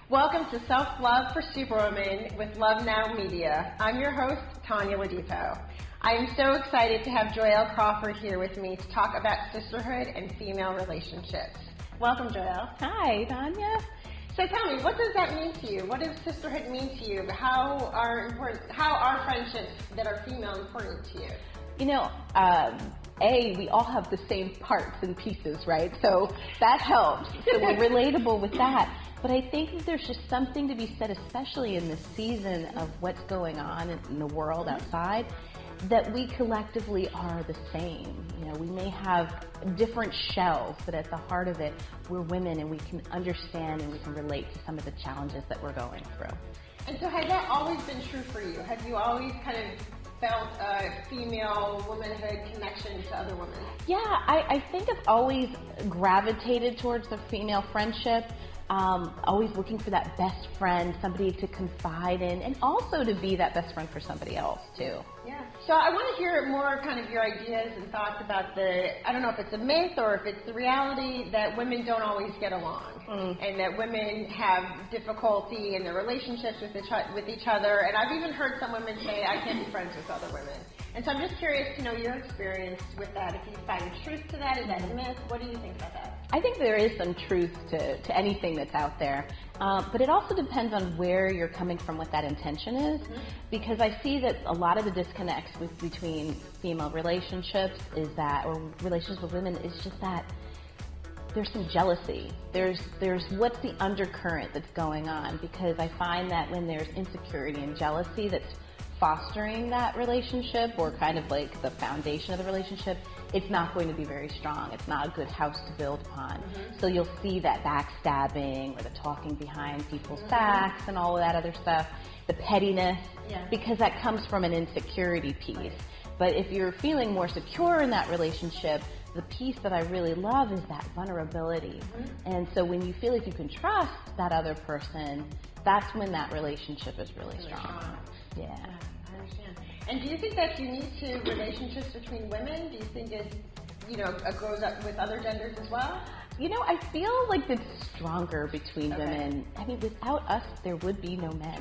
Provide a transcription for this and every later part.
Welcome to Self-Love for Superwomen with Love Now Media. I'm your host, Tonya Ladipo. I am so excited to have Joyel Crawford here with me to talk about sisterhood and female relationships. Welcome, Joyel. Hi, Tonya. So tell me, what does that mean to you? What does sisterhood mean to you? How are friendships that are female important to you? You know, we all have the same parts and pieces, right? So that helps. So we're relatable with that. But I think that there's just something to be said, especially in this season of what's going on in the world outside, that we collectively are the same. You know, we may have different shells, but at the heart of it, we're women and we can understand and we can relate to some of the challenges that we're going through. And so has that always been true for you? Have you always kind of felt a female womanhood connection to other women? Yeah, I think I've always gravitated towards the female friendship. Always looking for that best friend, somebody to confide in, and also to be that best friend for somebody else too. Yeah. So I want to hear more kind of your ideas and thoughts about I don't know if it's a myth or if it's the reality that women don't always get along, and that women have difficulty in their relationships with each other. And I've even heard some women say, I can't be friends with other women. And so I'm just curious to know your experience with that. If you find truth to that, is that a myth? What do you think about that? I think there is some truth to anything that's out there, but it also depends on where you're coming from, what that intention is, because I see that a lot of the disconnects between female relationships or relationships with women is just that there's some jealousy. There's what's the undercurrent that's going on, because I find that when there's insecurity and jealousy that's fostering that relationship, or kind of like the foundation of the relationship, it's not going to be very strong. It's not a good house to build upon. So you'll see that backstabbing or the talking behind people's backs and all of that other stuff, the pettiness, because that comes from an insecurity piece. But if you're feeling more secure in that relationship, the piece that I really love is that vulnerability. And so when you feel like you can trust that other person, that's when that relationship is really strong. Yeah. I understand. And do you think that's unique to relationships between women? Do you think it, goes up with other genders as well? You know, I feel like it's stronger between women. I mean, without us, there would be no men.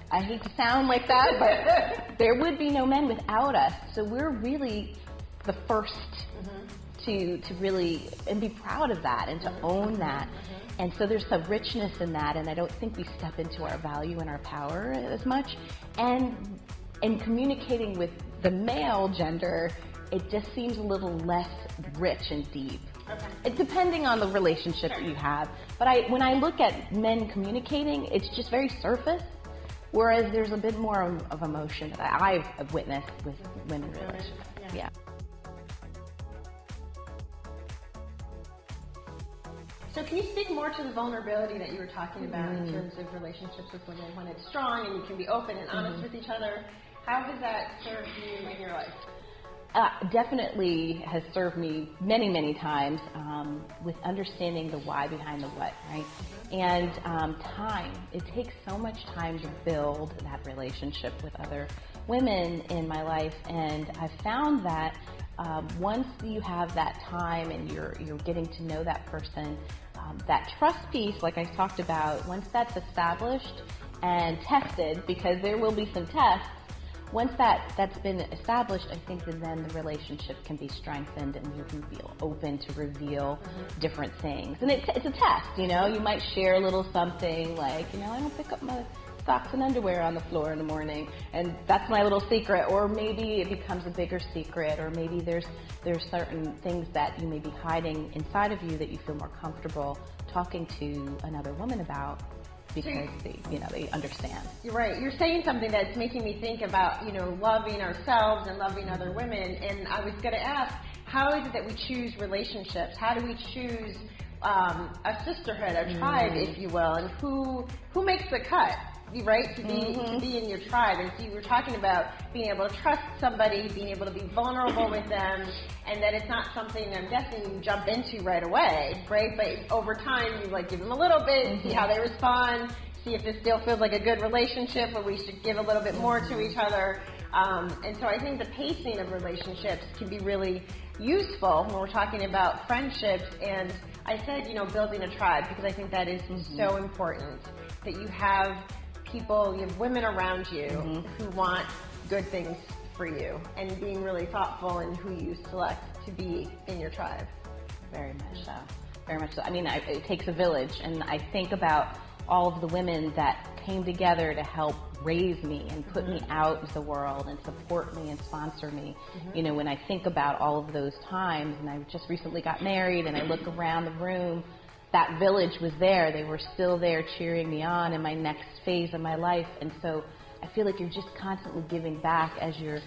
I hate to sound like that, but there would be no men without us. So we're really the first to really, and be proud of that and to own that. And so there's some richness in that, and I don't think we step into our value and our power as much. And in communicating with the male gender, it just seems a little less rich and deep. It, depending on the relationship that you have. But when I look at men communicating, it's just very surface, whereas there's a bit more of emotion that I've witnessed with women relationships. Yeah. So can you speak more to the vulnerability that you were talking about in terms of relationships with women, when it's strong and you can be open and honest with each other? How has that served you in your life? Definitely has served me many, many times with understanding the why behind the what, right? And time. It takes so much time to build that relationship with other women in my life, and I've found that once you have that time and you're getting to know that person, that trust piece, like I talked about, once that's established and tested, because there will be some tests, once that's been established, I think that then the relationship can be strengthened and you can feel open to reveal different things. And it's a test, you might share a little something like, I don't pick up my socks and underwear on the floor in the morning, and that's my little secret. Or maybe it becomes a bigger secret, or maybe there's certain things that you may be hiding inside of you that you feel more comfortable talking to another woman about, because they understand. You're right. You're saying something that's making me think about, loving ourselves and loving other women. And I was going to ask, how is it that we choose relationships? How do we choose a sisterhood, a tribe, if you will? And who makes the cut? Right, to be in your tribe. And so you were talking about being able to trust somebody, being able to be vulnerable with them, and that it's not something, I'm guessing, you jump into right away, right? But over time, you give them a little bit, see how they respond, see if this still feels like a good relationship, or we should give a little bit more to each other. And so I think the pacing of relationships can be really useful when we're talking about friendships. And I said, building a tribe, because I think that is so important, that you have people, you have women around you who want good things for you, and being really thoughtful in who you select to be in your tribe. Very much so. Very much so. I mean, it takes a village, and I think about all of the women that came together to help raise me and put me out into the world and support me and sponsor me. When I think about all of those times, and I just recently got married, and I look around the room, that village was there. They were still there cheering me on in my next phase of my life. And so I feel like you're just constantly giving back as you're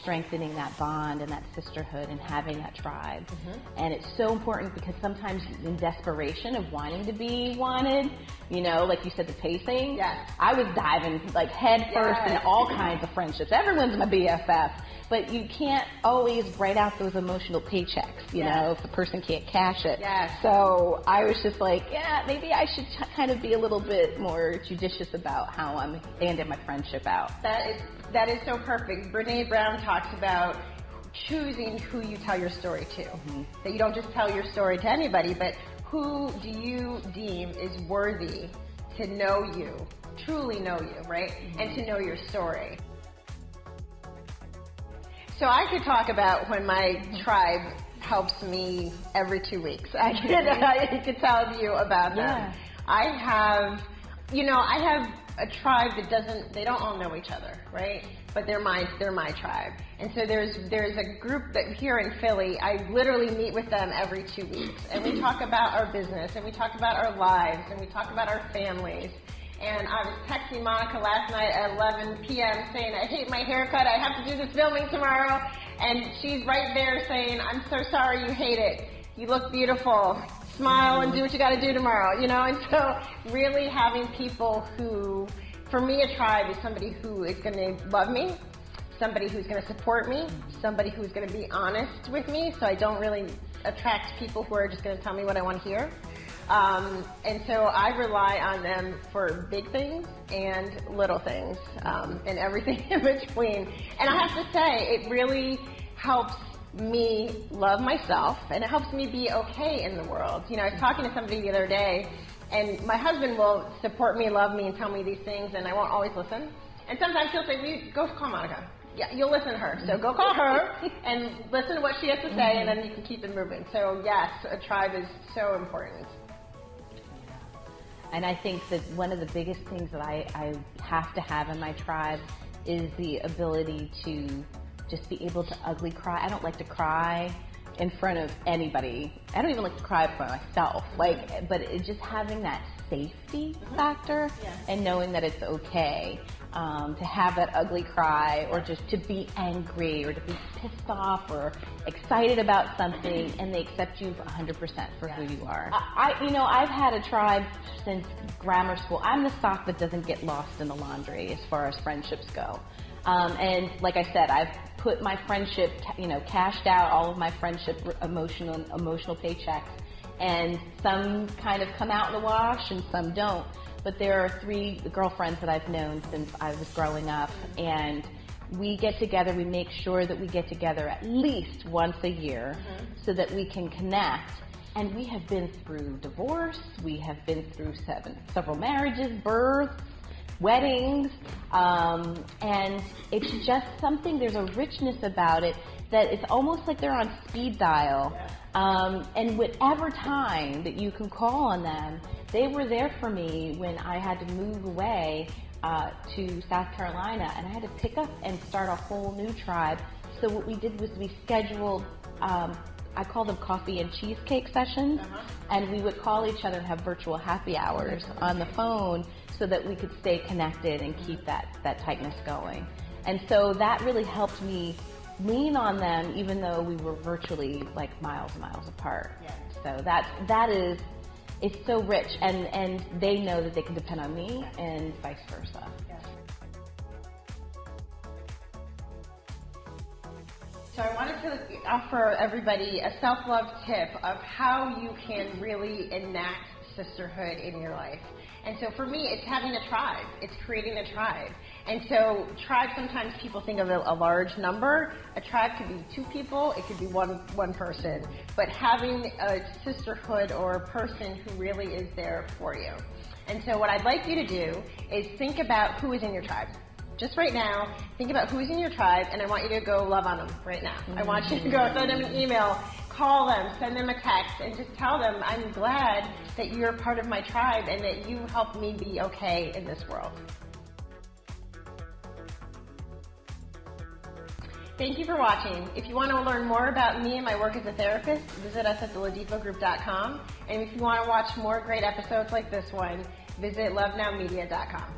strengthening that bond and that sisterhood and having that tribe. And it's so important, because sometimes in desperation of wanting to be wanted, like you said, the pacing, I was diving like head first in all kinds of friendships. Everyone's my BFF. But you can't always write out those emotional paychecks, if the person can't cash it. So I was just like, maybe I should kind of be a little bit more judicious about how I'm handing my friendship out. That is so perfect. Brene Brown talks about choosing who you tell your story to. That you don't just tell your story to anybody, but who do you deem is worthy to know you, truly know you, right? And to know your story. So I could talk about when my tribe helps me every 2 weeks. I could tell you about that. I have a tribe that they don't all know each other, right? But they're my tribe. And so there's a group that here in Philly, I literally meet with them every 2 weeks. And we talk about our business, and we talk about our lives, and we talk about our families. And I was texting Monica last night at 11 p.m. saying, I hate my haircut, I have to do this filming tomorrow. And she's right there saying, I'm so sorry you hate it. You look beautiful. Smile and do what you got to do tomorrow, And so really having people who, for me, a tribe is somebody who is going to love me, somebody who's going to support me, somebody who's going to be honest with me, so I don't really attract people who are just going to tell me what I want to hear. And so I rely on them for big things and little things, and everything in between. And I have to say, it really helps me love myself, and it helps me be okay in the world. I was talking to somebody the other day, and my husband will support me, love me, and tell me these things, and I won't always listen. And sometimes he'll say, go call Monica. Yeah, you'll listen to her. So go call her and listen to what she has to say, and then you can keep it moving. So yes, a tribe is so important. And I think that one of the biggest things that I have to have in my tribe is the ability to just be able to ugly cry. I don't like to cry in front of anybody. I don't even like to cry for myself. But just having that safety factor and knowing that it's okay to have that ugly cry, or just to be angry, or to be pissed off or excited about something, and they accept you 100% for who you are. I've had a tribe since grammar school. I'm the sock that doesn't get lost in the laundry as far as friendships go. And like I said, I've put my friendship, cashed out all of my friendship emotional paychecks, and some kind of come out in the wash and some don't. But there are 3 girlfriends that I've known since I was growing up, and we get together, we make sure that we get together at least once a year so that we can connect. And we have been through divorce, we have been through several marriages, births, weddings, and it's just something, there's a richness about it that it's almost like they're on speed dial. And whatever time that you can call on them, they were there for me when I had to move away to South Carolina, and I had to pick up and start a whole new tribe. So what we did was we scheduled, I call them coffee and cheesecake sessions, and we would call each other and have virtual happy hours on the phone so that we could stay connected and keep that tightness going. And so that really helped me lean on them, even though we were virtually like miles and miles apart. So that is, it's so rich, and they know that they can depend on me, and vice versa. So I wanted to offer everybody a self-love tip of how you can really enact sisterhood in your life. And so for me, it's having a tribe. It's creating a tribe. And so tribe, sometimes people think of a large number. A tribe could be 2 people, it could be one person. But having a sisterhood or a person who really is there for you. And so what I'd like you to do is think about who is in your tribe. Just right now, think about who's in your tribe, and I want you to go love on them right now. I want you to go send them an email, call them, send them a text, and just tell them, I'm glad that you're part of my tribe and that you help me be okay in this world. Thank you for watching. If you want to learn more about me and my work as a therapist, visit us at theladipogroup.com. And if you want to watch more great episodes like this one, visit lovenowmedia.com.